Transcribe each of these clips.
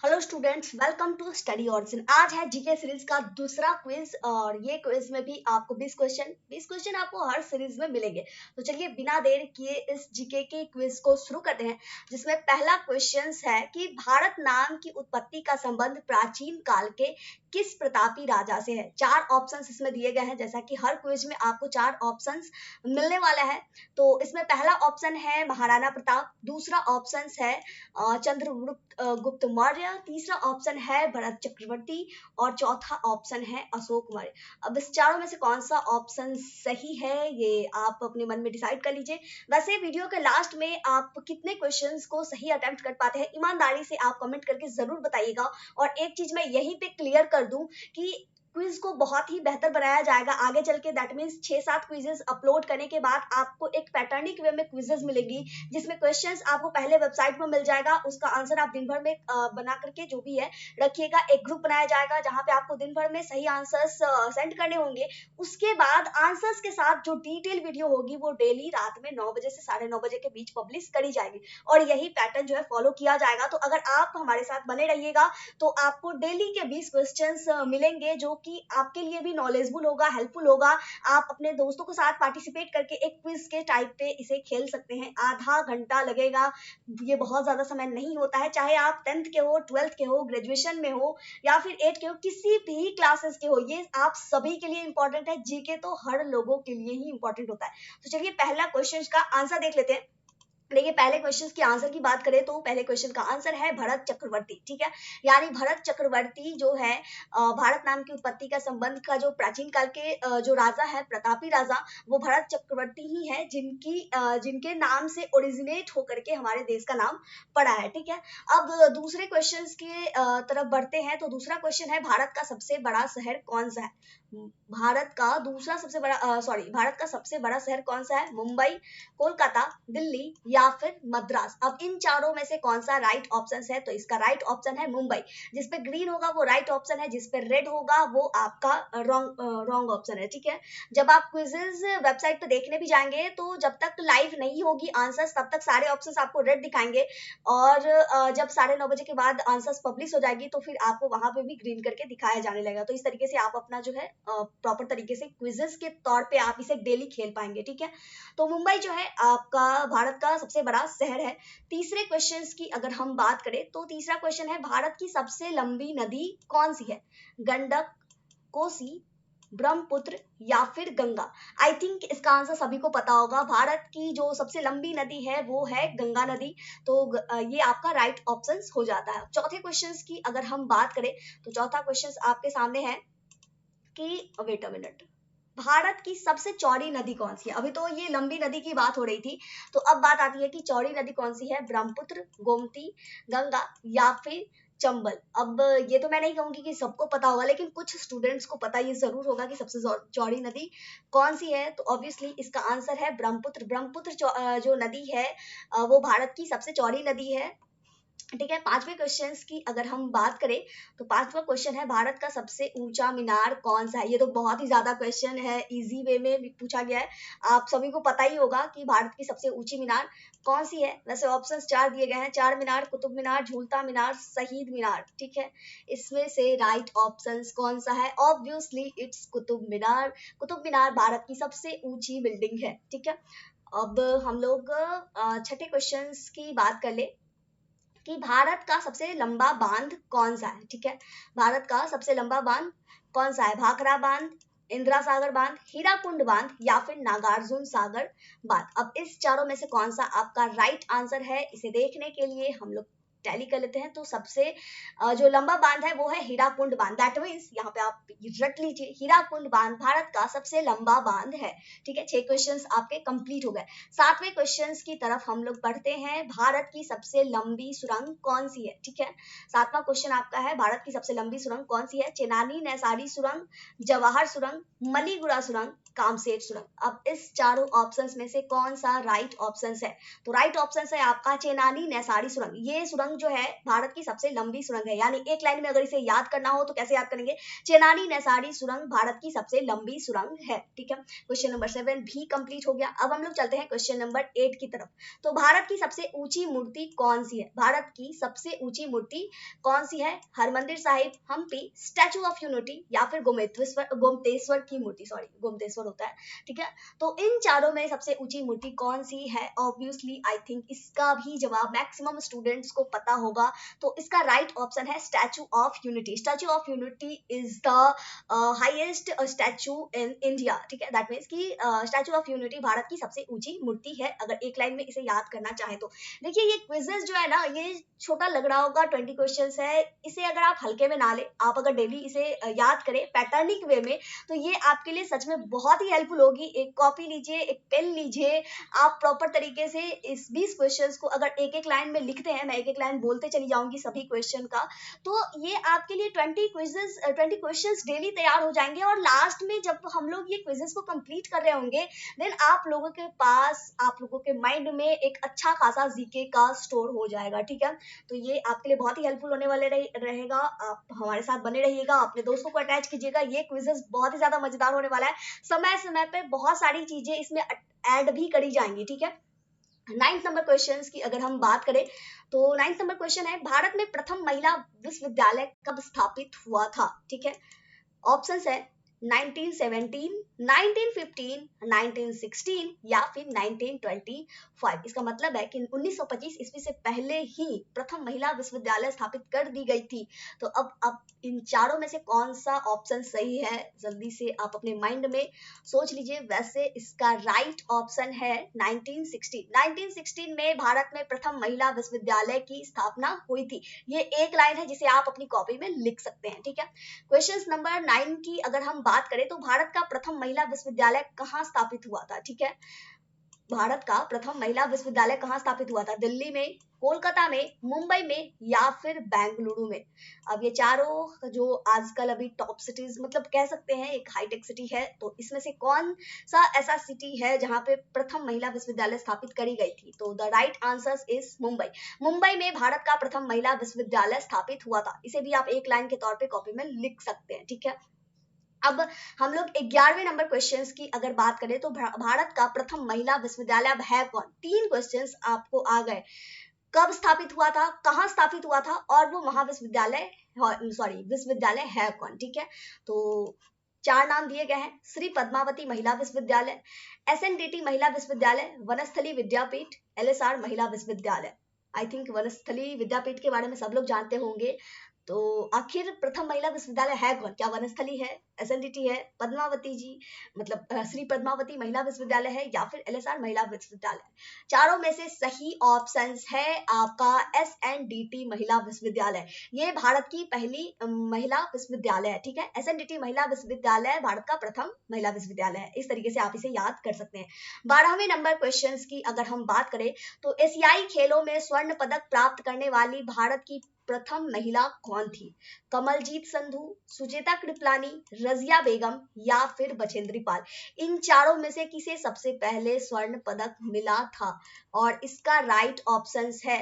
Hello students, welcome to study Orson. आज है GK series का दूसरा क्विज और ये क्विज में भी आपको 20 क्वेश्चन आपको हर सीरीज में मिलेंगे। तो चलिए बिना देर किए इस जीके के क्विज को शुरू करते हैं, जिसमें पहला क्वेश्चन है कि भारत नाम की उत्पत्ति का संबंध प्राचीन काल के किस प्रतापी राजा से है। 4 ऑप्शंस इसमें दिए गए हैं, जैसा कि हर क्विज में आपको 4 ऑप्शंस मिलने वाला है। तो इसमें पहला ऑप्शन है महाराणा प्रताप, दूसरा ऑप्शन है गुप्त मौर्य, तीसरा ऑप्शन है भरत चक्रवर्ती और चौथा ऑप्शन है अशोक मौर्य। अब इस चारों में से कौन सा ऑप्शन सही है ये आप अपने मन में डिसाइड कर लीजिए। वैसे वीडियो के लास्ट में आप कितने क्वेश्चंस को सही अटेम्प्ट कर पाते हैं ईमानदारी से आप कमेंट करके जरूर बताइएगा। और एक चीज मैं यहीं पे क्लियर कर दूं कि क्विज को बहुत ही बेहतर बनाया जाएगा आगे चल के। दैट मीन्स 6-7 क्विजेस अपलोड करने के बाद आपको एक पैटर्निक वे में क्विजेस मिलेगी, जिसमें क्वेश्चंस आपको पहले वेबसाइट पर मिल जाएगा, उसका आंसर आप दिन भर में बना करके जो भी है रखिएगा। एक ग्रुप बनाया जाएगा जहां पे आपको दिन भर में सही आंसर्स सेंड करने होंगे। उसके बाद आंसर्स के साथ जो डिटेल वीडियो होगी वो डेली रात में 9 बजे से 9:30 बजे के बीच पब्लिश करी जाएगी और यही पैटर्न जो है फॉलो किया जाएगा। तो अगर आप हमारे साथ बने रहिएगा तो आपको डेली के 20 क्वेश्चंस मिलेंगे, जो कि आपके लिए भी नॉलेजफुल होगा, हेल्पफुल होगा। आप अपने दोस्तों के साथ पार्टिसिपेट करके एक क्विज के टाइप पे इसे खेल सकते हैं। आधा घंटा लगेगा, ये बहुत ज्यादा समय नहीं होता है। चाहे आप 10th के हो, 12th के हो, ग्रेजुएशन में हो या फिर 8 के हो, किसी भी क्लासेस के हो, ये आप सभी के लिए इंपॉर्टेंट है। जीके तो हर लोगों के लिए ही इंपॉर्टेंट होता है। तो चलिए पहला क्वेश्चन का आंसर देख लेते हैं। देखिए पहले क्वेश्चन की आंसर की बात करें तो पहले क्वेश्चन का आंसर है भरत चक्रवर्ती। ठीक है, यानी भरत चक्रवर्ती जो है भारत नाम की उत्पत्ति का संबंध का जो प्राचीन काल के जो राजा है, प्रतापी राजा, वो भरत चक्रवर्ती ही है, जिनके नाम से ओरिजिनेट होकर के हमारे देश का नाम पड़ा है। ठीक है, अब दूसरे क्वेश्चन के तरफ बढ़ते हैं। तो दूसरा क्वेश्चन है भारत का सबसे बड़ा शहर कौन सा है। भारत का सबसे बड़ा शहर कौन सा है। मुंबई, कोलकाता, दिल्ली या फिर मद्रास। अब इन चारों में से कौन सा राइट ऑप्शन है। तो इसका राइट ऑप्शन है मुंबई। जिस पे ग्रीन होगा वो राइट ऑप्शन है, जिस पे रेड होगा वो आपका रॉन्ग ऑप्शन है। ठीक है, जब आप क्विजेज वेबसाइट पे देखने भी जाएंगे तो जब तक लाइव नहीं होगी आंसर्स तब तक सारे ऑप्शंस आपको रेड दिखाएंगे, और जब 9:30 बजे के बाद आंसर्स पब्लिश हो जाएगी तो फिर आपको वहां पे भी ग्रीन करके दिखाया जाने लगेगा। तो इस तरीके से आप अपना जो है प्रॉपर तरीके से क्विजेस के तौर पे आप इसे डेली खेल पाएंगे। ठीक है, तो मुंबई जो है आपका भारत का सबसे बड़ा शहर है। तीसरे क्वेश्चन की अगर हम बात करें तो तीसरा क्वेश्चन है भारत की सबसे लंबी नदी कौन सी है। गंडक, कोसी, ब्रह्मपुत्र या फिर गंगा। आई थिंक इसका आंसर सभी को पता होगा। भारत की जो सबसे लंबी नदी है वो है गंगा नदी। तो ये आपका राइट ऑप्शन हो जाता है। चौथे क्वेश्चन की अगर हम बात करें तो चौथा क्वेश्चन आपके सामने है कि वेट अ मिनट, भारत की सबसे चौड़ी नदी कौन सी है। अभी तो ये लंबी नदी की बात हो रही थी, तो अब बात आती है कि चौड़ी नदी कौन सी है। ब्रह्मपुत्र, गोमती, गंगा या फिर चंबल। अब ये तो मैं नहीं कहूंगी कि सबको पता होगा, लेकिन कुछ स्टूडेंट्स को पता ये जरूर होगा कि सबसे चौड़ी नदी कौन सी है। तो ऑब्वियसली इसका आंसर है ब्रह्मपुत्र। ब्रह्मपुत्र जो नदी है वो भारत की सबसे चौड़ी नदी है। ठीक है, पांचवें क्वेश्चन की अगर हम बात करें तो पांचवा क्वेश्चन है भारत का सबसे ऊंचा मीनार कौन सा है। ये तो बहुत ही ज्यादा क्वेश्चन है, इजी वे में पूछा गया है। आप सभी को पता ही होगा कि भारत की सबसे ऊंची मीनार कौन सी है। वैसे ऑप्शंस 4 दिए गए हैं, चार मीनार, कुतुब मीनार, झूलता मीनार, शहीद मीनार। ठीक है, इसमें से राइट ऑप्शंस कौन सा है। Obviously it's Qutub Minar. कुतुब मीनार भारत की सबसे ऊंची बिल्डिंग है। ठीक है, अब हम लोग छठे क्वेश्चन की बात कर ले कि भारत का सबसे लंबा बांध कौन सा है। ठीक है, भारत का सबसे लंबा बांध कौन सा है। भाखड़ा बांध, इंदिरा सागर बांध, हीराकुंड बांध या फिर नागार्जुन सागर बांध। अब इस चारों में से कौन सा आपका राइट आंसर है, इसे देखने के लिए हम लोग टैली कर लेते हैं। तो सबसे जो लंबा बांध है वो है हीराकुंड बांध। दैट मीन्स यहाँ पे आप रट लीजिए, हीराकुंड बांध भारत का सबसे लंबा बांध है। ठीक है, 6 क्वेश्चंस आपके कंप्लीट हो गए। सातवें क्वेश्चंस की तरफ हम लोग बढ़ते हैं। भारत की सबसे लंबी सुरंग कौन सी है। ठीक है, सातवां क्वेश्चन आपका है भारत की सबसे लंबी सुरंग कौन सी है। चेनानी नैसारी सुरंग, जवाहर सुरंग, मलीगुड़ा सुरंग, कामसेट सुरंग। अब इस चारों ऑप्शंस में से कौन सा राइट ऑप्शन है। तो राइट ऑप्शन है आपका चेनानी नैसारी सुरंग। ये सुरंग सुरंग जो है भारत की सबसे लंबी सुरंग है, यानी एक लाइन में अगर इसे याद करना हो तो कैसे याद करेंगे, चेनानी नैसारी सुरंग भारत की सबसे लंबी सुरंग है। ठीक है, क्वेश्चन नंबर 7 भी कंप्लीट हो गया। अब हम लोग चलते हैं क्वेश्चन नंबर 8 की तरफ। तो भारत की सबसे ऊंची मूर्ति कौन सी है? भारत की सबसे ऊंची मूर्ति कौन सी है? Harmandir Sahib, Hampi, Statue of Unity या फिर गोमतेश्वर की मूर्ति, सॉरी गोमतेश्वर होता है। ठीक है, तो इन चारों में सबसे ऊंची मूर्ति कौन सी है? ऑब्वियसली आई थिंक इसका भी जवाब मैक्सिमम स्टूडेंट्स को पता होगा, तो इसका राइट ऑप्शन है statue of unity. Statue of unity is the highest statue in India. ठीक है, दैट मीन्स कि स्टैचू ऑफ यूनिटी भारत की सबसे ऊंची मूर्ति है, अगर एक लाइन में इसे याद करना चाहे तो। देखिए ये क्विजेस जो है ना, ये छोटा लग रहा होगा, 20 क्वेश्चंस है, इसे अगर आप हल्के में ना ले, आप अगर डेली इसे याद करें पैटर्निक वे में, तो ये आपके लिए सच में बहुत ही हेल्पफुल होगी। एक कॉपी लीजिए, एक पेन लीजिए, आप प्रॉपर तरीके से इस 20 क्वेश्चंस को अगर एक एक लाइन में लिखते हैं, मैं एक एक लाइन बोलते चली जाऊंगी सभी क्वेश्चन का, तो ये आपके लिए 20 क्वेश्चंस डेली तैयार हो जाएंगे। और लास्ट में जब हम लोग ये क्विजेस को कंप्लीट कर रहे होंगे, देन आप लोगों के पास, आप लोगों के माइंड में एक अच्छा खासा जीके का स्टोर हो जाएगा। ठीक है, तो ये आपके लिए बहुत ही हेल्पफुल होने वाले रहेगा। आप हमारे साथ बने रहिएगा, अपने दोस्तों को अटैच कीजिएगा, ये क्विजेस बहुत ही ज्यादा मजेदार होने वाला है। समय समय पे बहुत सारी चीजें इसमें ऐड भी करी जाएंगी। ठीक है, 9th नंबर क्वेश्चन की अगर हम बात करें, तो 9th नंबर क्वेश्चन है, भारत में प्रथम महिला विश्वविद्यालय कब स्थापित हुआ था? ठीक है, ऑप्शंस है 1917, 1915, 1916 या फिर 1925। इसका मतलब है कि 1925 ईस्वी से पहले ही प्रथम महिला विश्वविद्यालय स्थापित कर दी गई थी। तो अब इन चारों में से कौन सा ऑप्शन सही है, जल्दी से आप अपने माइंड में सोच लीजिए। वैसे इसका राइट ऑप्शन है 1916। 1916 में भारत में प्रथम महिला विश्वविद्यालय की स्थापना हुई थी। ये एक लाइन है जिसे आप अपनी कॉपी में लिख सकते हैं। ठीक है, क्वेश्चन नंबर 9 की अगर हम बात करें, तो भारत का प्रथम महिला विश्वविद्यालय कहाँ स्थापित हुआ था? ठीक है, भारत का प्रथम महिला विश्वविद्यालय कहाँ स्थापित हुआ था? दिल्ली में, कोलकाता में, मुंबई में या फिर बेंगलुरु में? अब ये चारों जो आजकल अभी टॉप सिटीज मतलब कह सकते हैं, एक हाईटेक सिटी है, तो इसमें से कौन सा ऐसा सिटी है जहां पे प्रथम महिला विश्वविद्यालय स्थापित करी गई थी? तो the right answer is Mumbai. Mumbai में भारत का प्रथम महिला विश्वविद्यालय स्थापित हुआ था। इसे भी आप एक लाइन के तौर पे कॉपी में लिख सकते हैं। ठीक है, अब हम लोग 11वें नंबर क्वेश्चंस की अगर बात करें, तो भारत का प्रथम महिला विश्वविद्यालय अब है कौन? 3 क्वेश्चंस आपको आ गए। कब स्थापित हुआ था, कहाँ स्थापित हुआ था, और वो महाविश्वविद्यालय विश्वविद्यालय है कौन? ठीक है, तो 4 नाम दिए गए हैं, श्री पद्मावती महिला विश्वविद्यालय, एसएनडीटी महिला विश्वविद्यालय, वनस्थली विद्यापीठ, एलएसआर महिला विश्वविद्यालय। आई थिंक वनस्थली विद्यापीठ के बारे में सब लोग जानते होंगे। तो आखिर प्रथम महिला विश्वविद्यालय है कौन? क्या वनस्थली है, एसएनडीटी है, पद्मावती जी मतलब श्री पद्मावती महिला विश्वविद्यालय है, या फिर एलएसआर महिला विश्वविद्यालय? चारों में से सही ऑप्शन है आपका एसएनडीटी महिला विश्वविद्यालय। ये भारत की पहली महिला विश्वविद्यालय है। ठीक है, एसएनडीटी महिला विश्वविद्यालय भारत का प्रथम महिला विश्वविद्यालय है। इस तरीके से आप इसे याद कर सकते हैं। 12वें नंबर क्वेश्चन की अगर हम बात करें, तो एशियाई खेलों में स्वर्ण पदक प्राप्त करने वाली भारत की प्रथम महिला कौन थी? कमलजीत संधू, सुचेता कृपलानी, रजिया बेगम या फिर बछेंद्री पाल? इन चारों में से किसे सबसे पहले स्वर्ण पदक मिला था? और इसका राइट ऑप्शन है,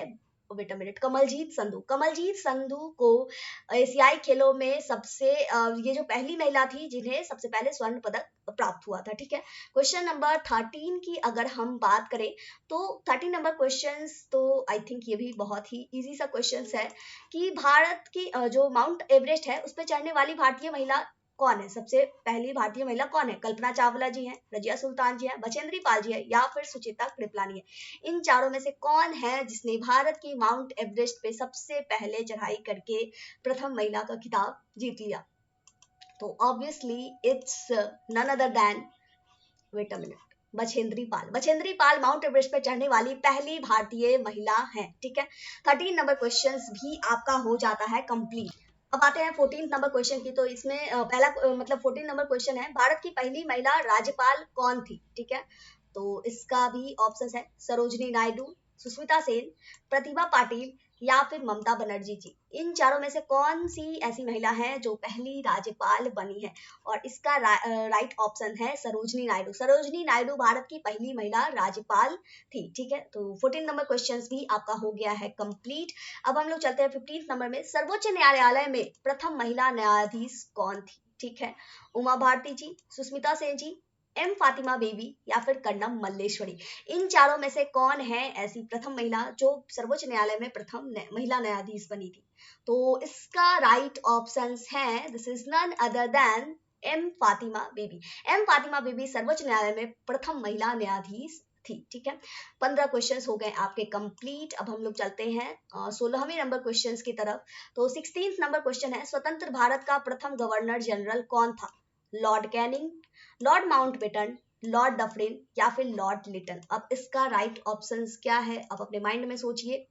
wait a minute, Kamaljeet Sandhu. Kamaljeet Sandhu को एशियाई खेलों में सबसे ये जो पहली महिला थी जिन्हें सबसे पहले स्वर्ण पदक प्राप्त हुआ था। ठीक है, क्वेश्चन नंबर 13 की अगर हम बात करें, तो 13 नंबर क्वेश्चन तो आई थिंक ये भी बहुत ही इजी सा क्वेश्चन है कि भारत की जो माउंट एवरेस्ट है उस पर चढ़ने वाली भारतीय महिला कौन है? सबसे पहली भारतीय महिला कौन है? कल्पना चावला जी हैं, रजिया सुल्तान जी हैं, बछेंद्री पाल जी है, या फिर सुचेता कृपलानी है? इन चारों में से कौन है जिसने भारत की माउंट एवरेस्ट पे सबसे पहले चढ़ाई करके प्रथम महिला का खिताब जीत लिया? तो obviously it's none other than, wait a minute, Bachendri Pal. Bachendri Pal Mount Everest पर चढ़ने वाली पहली भारतीय महिला है। ठीक है, 13 नंबर क्वेश्चन भी आपका हो जाता है कंप्लीट। अब आते हैं 14 नंबर क्वेश्चन की। तो इसमें पहला मतलब 14 नंबर क्वेश्चन है, भारत की पहली महिला राज्यपाल कौन थी? ठीक है, तो इसका भी ऑप्शन है सरोजनी नायडू, सुष्मिता सेन, प्रतिभा पाटिल या फिर ममता बनर्जी जी। इन चारों में से कौन सी ऐसी महिला है जो पहली राज्यपाल बनी है? और इसका राइट ऑप्शन है सरोजनी नायडू। सरोजनी नायडू भारत की पहली महिला राज्यपाल थी। ठीक है, तो 14 नंबर क्वेश्चन भी आपका हो गया है कंप्लीट। अब हम लोग चलते हैं 15 नंबर में। सर्वोच्च न्यायालय में प्रथम महिला न्यायाधीश कौन थी? ठीक है, उमा भारती जी, सुष्मिता सेन जी, एम फातिमा बेबी या फिर कर्णम मल्लेश्वरी। इन चारों में से कौन है ऐसी प्रथम महिला जो सर्वोच्च न्यायालय में प्रथम महिला न्यायाधीश बनी थी? तो इसका राइट ऑप्शंस है, this is none other than M Fathima Beevi. M Fathima Beevi सर्वोच्च न्यायालय में प्रथम महिला न्यायाधीश थी। ठीक है, 15 क्वेश्चंस हो गए आपके कंप्लीट। अब हम लोग चलते हैं 16वें नंबर क्वेश्चंस की तरफ। तो 16 नंबर क्वेश्चन है, स्वतंत्र भारत का प्रथम गवर्नर जनरल कौन था? Lord Canning, Lord Mountbatten, Lord Dufferin या फिर लॉर्ड लिटन। अब इसका राइट ऑप्शंस क्या है, अब अपने माइंड में सोचिए।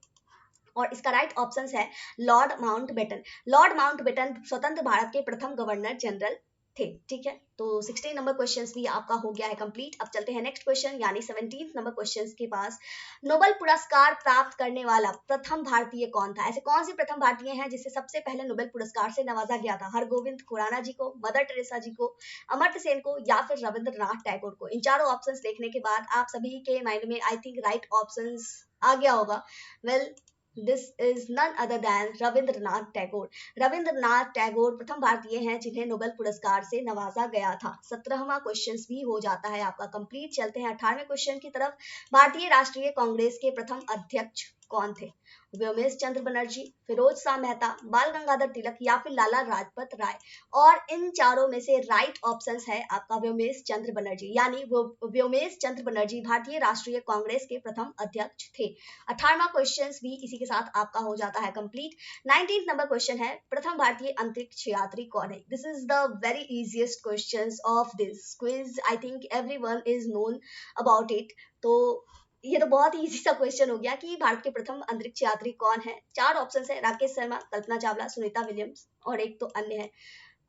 और इसका राइट ऑप्शंस है लॉर्ड माउंटबेटन। लॉर्ड माउंटबेटन स्वतंत्र भारत के प्रथम गवर्नर जनरल थे। ठीक है, तो 16 नंबर क्वेश्चन भी आपका हो गया है कंप्लीट। अब चलते हैं नेक्स्ट क्वेश्चन यानी 17 नंबर क्वेश्चन के पास। नोबेल पुरस्कार प्राप्त करने वाला प्रथम भारतीय कौन था? ऐसे कौन से प्रथम भारतीय हैं जिसे सबसे पहले नोबेल पुरस्कार से नवाजा गया था? हरगोविंद खुराना जी को, मदर टेरेसा जी को, अमर्त्य सेन को या फिर रविंद्रनाथ टैगोर को? इन चारों ऑप्शंस देखने के बाद आप सभी के माइंड में आई थिंक राइट ऑप्शंस आ गया होगा। Well, this is none other than Rabindranath Tagore. Rabindranath Tagore प्रथम भारतीय हैं जिन्हें नोबेल पुरस्कार से नवाजा गया था। 17वां क्वेश्चन भी हो जाता है आपका कंप्लीट। चलते हैं 18वें क्वेश्चन की तरफ। भारतीय राष्ट्रीय कांग्रेस के प्रथम अध्यक्ष कौन थे? व्योमेश चंद्र बनर्जी, फिरोज शाह मेहता, बाल गंगाधर तिलक या फिर लाला लाजपत राय। और इन चारों में से राइट ऑप्शंस है आपका व्योमेश चंद्र बनर्जी, यानी व्योमेश चंद्र बनर्जी भारतीय राष्ट्रीय कांग्रेस के प्रथम अध्यक्ष थे। 18वां क्वेश्चन भी इसी के साथ आपका हो जाता है कंप्लीट। 19 नंबर क्वेश्चन है, प्रथम भारतीय अंतरिक्ष यात्री कौन है? This is the very easiest question of this quiz. I think everyone is known about it. तो ये तो बहुत ही इजी सा क्वेश्चन हो गया कि भारत के प्रथम अंतरिक्ष यात्री कौन है। 4 ऑप्शन है, राकेश शर्मा, कल्पना चावला, सुनीता विलियम्स और एक तो अन्य है।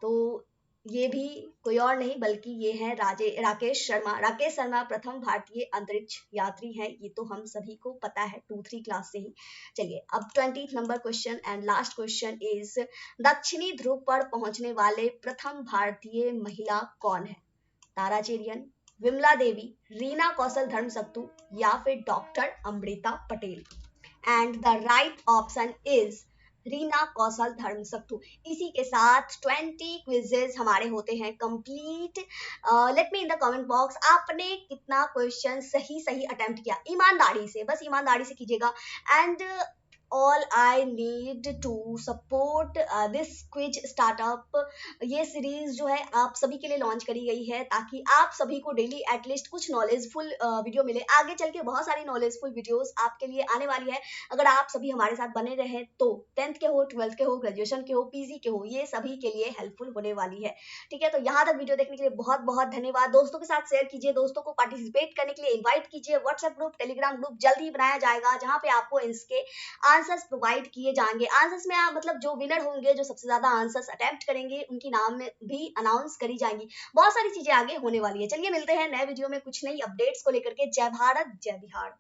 तो ये भी कोई और नहीं बल्कि ये है राकेश शर्मा। राकेश शर्मा प्रथम भारतीय अंतरिक्ष यात्री हैं, ये तो हम सभी को पता है 2-3 क्लास से ही। चलिए अब 20 number question and last question is, दक्षिणी ध्रुव पर पहुंचने वाले प्रथम भारतीय महिला कौन है? तारा चेरियन, विमला देवी, रीना कौशल धर्मसक्तु या फिर doctor Amrita Patel. And the right option is Reena Kaushal Dharmshaktu. इसी के साथ 20 क्विजेज हमारे होते हैं complete. Let me in the comment box, आपने कितना क्वेश्चन सही सही अटेम्प्ट किया? ईमानदारी से, बस ईमानदारी से कीजिएगा। And all I need to support this quiz startup। ये सीरीज जो है आप सभी के लिए लॉन्च करी गई है ताकि आप सभी को डेली एटलीस्ट कुछ नॉलेजफुल वीडियो मिले। आगे चल के बहुत सारी नॉलेजफुल वीडियोस आपके लिए आने वाली है। अगर आप सभी हमारे साथ बने रहे तो 10th के हो, 12th के हो, ग्रेजुएशन के हो, पीजी के हो, ये सभी के लिए हेल्पफुल होने वाली है। ठीक है, तो यहाँ तक वीडियो देखने के लिए बहुत बहुत धन्यवाद। दोस्तों के साथ शेयर कीजिए, दोस्तों को पार्टिसिपेट करने के लिए इन्वाइट कीजिए। व्हाट्सएप ग्रुप, टेलीग्राम ग्रुप जल्द ही बनाया जाएगा जहाँ पे आपको इसके आंसर्स प्रोवाइड किए जाएंगे। आंसर्स में आप मतलब जो विनर होंगे, जो सबसे ज्यादा आंसर्स अटेम्प्ट करेंगे, उनकी नाम में भी अनाउंस करी जाएंगी। बहुत सारी चीजें आगे होने वाली है। चलिए मिलते हैं नए वीडियो में कुछ नई अपडेट्स को लेकर के। जय भारत, जय बिहार।